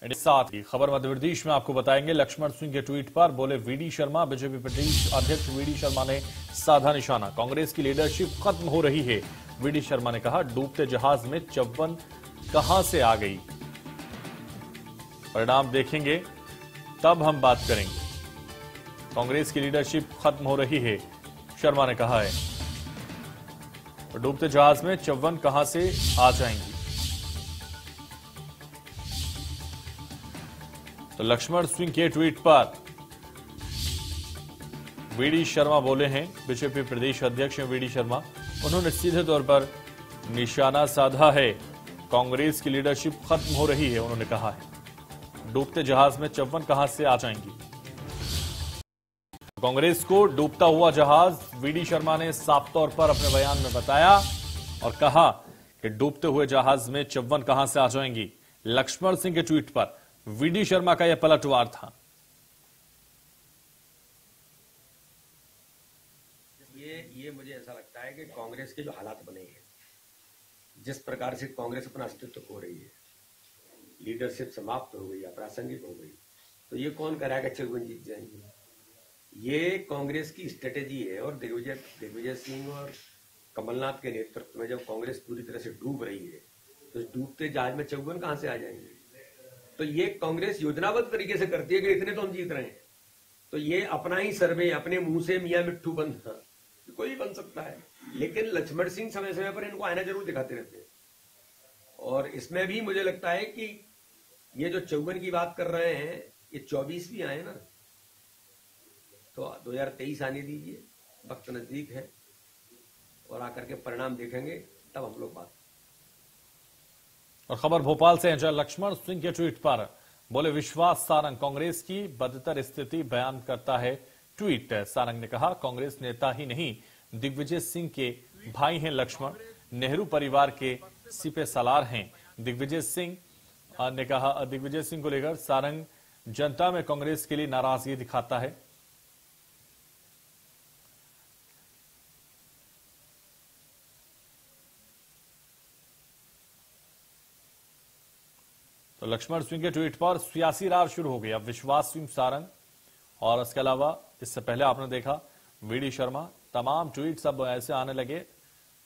साथ ही खबर मध्य प्रदेश में आपको बताएंगे। लक्ष्मण सिंह के ट्वीट पर बोले वीडी शर्मा। बीजेपी प्रदेश अध्यक्ष वीडी शर्मा ने साधा निशाना। कांग्रेस की लीडरशिप खत्म हो रही है। वीडी शर्मा ने कहा, डूबते जहाज में चौवन कहां से आ गई। परिणाम देखेंगे तब हम बात करेंगे। कांग्रेस की लीडरशिप खत्म हो रही है, शर्मा ने कहा है। डूबते जहाज में चौवन कहां से आ जाएंगी। तो लक्ष्मण सिंह के ट्वीट पर वीडी शर्मा बोले हैं, बीजेपी प्रदेश अध्यक्ष हैं वीडी शर्मा। उन्होंने सीधे तौर पर निशाना साधा है। कांग्रेस की लीडरशिप खत्म हो रही है, उन्होंने कहा है। डूबते जहाज में चौवन कहां से आ जाएंगी। कांग्रेस को डूबता हुआ जहाज वीडी शर्मा ने साफ तौर पर अपने बयान में बताया और कहा कि डूबते हुए जहाज में चौवन कहां से आ जाएंगी। लक्ष्मण सिंह के ट्वीट पर वीडी शर्मा का यह पलटवार था। ये मुझे ऐसा लगता है कि कांग्रेस के जो हालात बने हैं, जिस प्रकार से कांग्रेस अपना अस्तित्व खो रही है, लीडरशिप समाप्त हो गई, अप्रासंगिक हो गई, तो ये कौन कराएगा चौवन जीत जाएंगे। ये कांग्रेस की स्ट्रेटेजी है। और दिग्विजय सिंह और कमलनाथ के नेतृत्व में जब कांग्रेस पूरी तरह से डूब रही है, तो डूबते जहाज में चौवन कहां से आ जाएंगे। तो ये कांग्रेस योजनाबद्ध तरीके से करती है कि इतने तो हम जीत रहे हैं, तो ये अपना ही सर्वे, अपने मुंह से मियां मिट्ठू बंद कोई बन सकता है। लेकिन लक्ष्मण सिंह समय समय पर इनको आईना जरूर दिखाते रहते हैं। और इसमें भी मुझे लगता है कि ये जो चौवन की बात कर रहे हैं, ये 24 भी आए ना, तो 2023 आने दीजिए, वक्त नजदीक है और आकर के परिणाम देखेंगे, तब हम लोग बात। और खबर भोपाल से है, जहां लक्ष्मण सिंह के ट्वीट पर बोले विश्वास सारंग कांग्रेस की बदतर स्थिति बयान करता है ट्वीट। सारंग ने कहा, कांग्रेस नेता ही नहीं, दिग्विजय सिंह के भाई हैं लक्ष्मण, नेहरू परिवार के सिपे सलार हैं। दिग्विजय सिंह ने कहा, दिग्विजय सिंह को लेकर सारंग जनता में कांग्रेस के लिए नाराजगी दिखाता है। तो लक्ष्मण सिंह के ट्वीट पर सियासी रार शुरू हो गई। अब विश्वास सिंह सारंग और इसके अलावा इससे पहले आपने देखा वीडी शर्मा, तमाम ट्वीट्स अब ऐसे आने लगे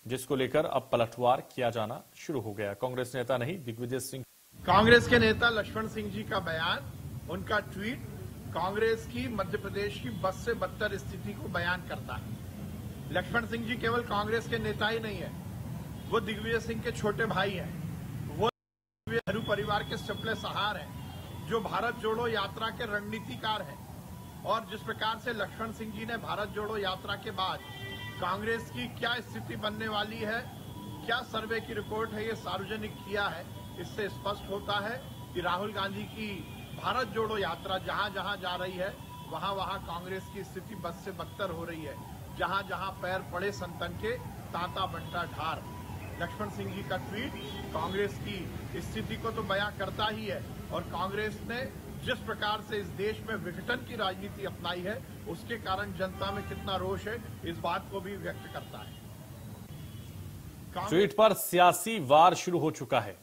जिसको लेकर अब पलटवार किया जाना शुरू हो गया। कांग्रेस नेता नहीं, दिग्विजय सिंह। कांग्रेस के नेता लक्ष्मण सिंह जी का बयान, उनका ट्वीट कांग्रेस की मध्य प्रदेश की बद से बदतर स्थिति को बयान करता है। लक्ष्मण सिंह जी केवल कांग्रेस के नेता ही नहीं है, वो दिग्विजय सिंह के छोटे भाई हैं। नेहरू परिवार के सपले सहार हैं, जो भारत जोड़ो यात्रा के रणनीतिकार हैं। और जिस प्रकार से लक्ष्मण सिंह जी ने भारत जोड़ो यात्रा के बाद कांग्रेस की क्या स्थिति बनने वाली है, क्या सर्वे की रिपोर्ट है, ये सार्वजनिक किया है, इससे स्पष्ट होता है कि राहुल गांधी की भारत जोड़ो यात्रा जहां जहां जा रही है, वहां वहां कांग्रेस की स्थिति बद से बदतर हो रही है। जहां जहां पैर पड़े संतन के, तांता बंटा ढार। लक्ष्मण सिंह जी का ट्वीट कांग्रेस की स्थिति को तो बयां करता ही है। और कांग्रेस ने जिस प्रकार से इस देश में विघटन की राजनीति अपनाई है, उसके कारण जनता में कितना रोष है, इस बात को भी व्यक्त करता है। ट्वीट पर सियासी वार शुरू हो चुका है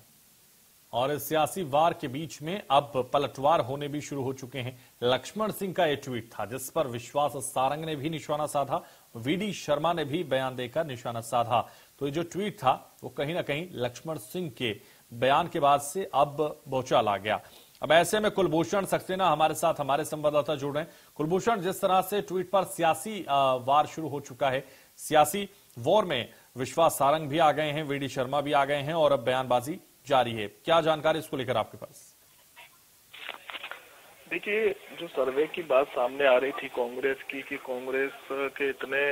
और इस सियासी वार के बीच में अब पलटवार होने भी शुरू हो चुके हैं। लक्ष्मण सिंह का यह ट्वीट था जिस पर विश्वास सारंग ने भी निशाना साधा, वीडी शर्मा ने भी बयान देकर निशाना साधा। तो ये जो ट्वीट था वो कहीं ना कहीं लक्ष्मण सिंह के बयान के बाद से अब भौचाल आ गया। अब ऐसे में कुलभूषण सक्सेना हमारे साथ, हमारे संवाददाता जुड़ रहे हैं। कुलभूषण, जिस तरह से ट्वीट पर सियासी वार शुरू हो चुका है, सियासी वॉर में विश्वास सारंग भी आ गए हैं, वीडी शर्मा भी आ गए हैं और अब बयानबाजी जारी है, क्या जानकारी इसको लेकर आपके पास? देखिए, जो सर्वे की बात सामने आ रही थी कांग्रेस की कि कांग्रेस के इतने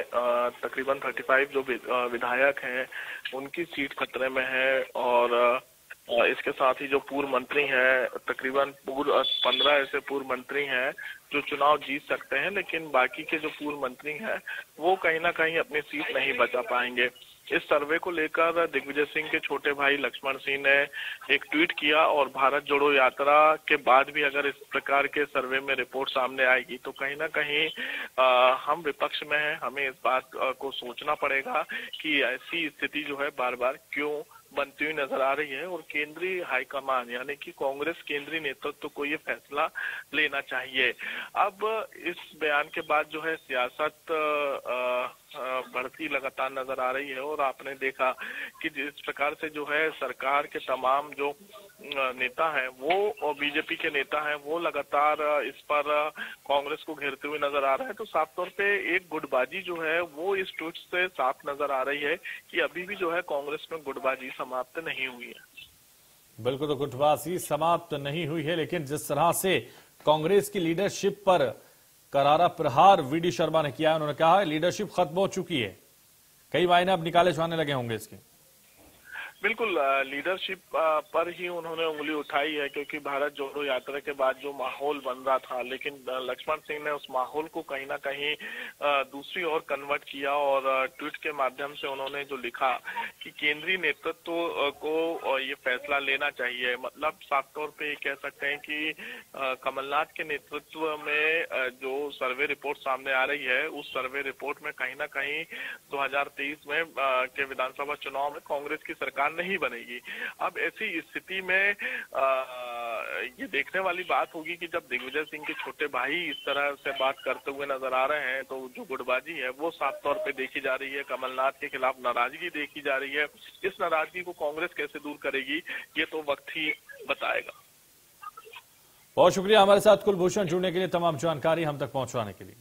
तकरीबन 35 जो विधायक हैं उनकी सीट खतरे में है और इसके साथ ही जो पूर्व मंत्री हैं, तकरीबन 15 ऐसे पूर्व मंत्री हैं जो चुनाव जीत सकते हैं, लेकिन बाकी के जो पूर्व मंत्री हैं वो कहीं ना कहीं अपनी सीट नहीं बचा पाएंगे। इस सर्वे को लेकर दिग्विजय सिंह के छोटे भाई लक्ष्मण सिंह ने एक ट्वीट किया और भारत जोड़ो यात्रा के बाद भी अगर इस प्रकार के सर्वे में रिपोर्ट सामने आएगी तो कहीं ना कहीं हम विपक्ष में हैं, हमें इस बात को सोचना पड़ेगा कि ऐसी स्थिति जो है बार बार क्यों बनती हुई नजर आ रही है और केंद्रीय हाईकमान यानी कि कांग्रेस केंद्रीय नेतृत्व को ये फैसला लेना चाहिए। अब इस बयान के बाद जो है सियासत बढ़ती लगातार नजर आ रही है और आपने देखा कि जिस प्रकार से जो है सरकार के तमाम जो नेता हैं वो और बीजेपी के नेता हैं वो लगातार इस पर कांग्रेस को घेरते हुए नजर आ रहे हैं, तो साफ तौर पे एक गुटबाजी जो है वो इस ट्वीट से साफ नजर आ रही है कि अभी भी जो है कांग्रेस में गुटबाजी समाप्त नहीं हुई है। बिल्कुल, तो गुटबाजी समाप्त नहीं हुई है, लेकिन जिस तरह से कांग्रेस की लीडरशिप पर करारा प्रहार वीडी शर्मा ने किया है, उन्होंने कहा है लीडरशिप खत्म हो चुकी है। कई मायने अब निकाले जाने लगे होंगे इसके। बिल्कुल, लीडरशिप पर ही उन्होंने उंगली उठाई है, क्योंकि भारत जोड़ो यात्रा के बाद जो माहौल बन रहा था, लेकिन लक्ष्मण सिंह ने उस माहौल को कहीं ना कहीं दूसरी ओर कन्वर्ट किया और ट्वीट के माध्यम से उन्होंने जो लिखा कि केंद्रीय नेतृत्व को ये फैसला लेना चाहिए। मतलब साफ तौर पे ये कह सकते हैं कि कमलनाथ के नेतृत्व में जो सर्वे रिपोर्ट सामने आ रही है, उस सर्वे रिपोर्ट में कहीं ना कहीं 2023 में के विधानसभा चुनाव में कांग्रेस की सरकार नहीं बनेगी। अब ऐसी स्थिति में ये देखने वाली बात होगी कि जब दिग्विजय सिंह के छोटे भाई इस तरह से बात करते हुए नजर आ रहे हैं, तो जो गुटबाजी है वो साफ तौर पे देखी जा रही है। कमलनाथ के खिलाफ नाराजगी देखी जा रही है। इस नाराजगी को कांग्रेस कैसे दूर करेगी ये तो वक्त ही बताएगा। बहुत शुक्रिया हमारे साथ कुलभूषण जुड़ने के लिए, तमाम जानकारी हम तक पहुंचवाने के लिए।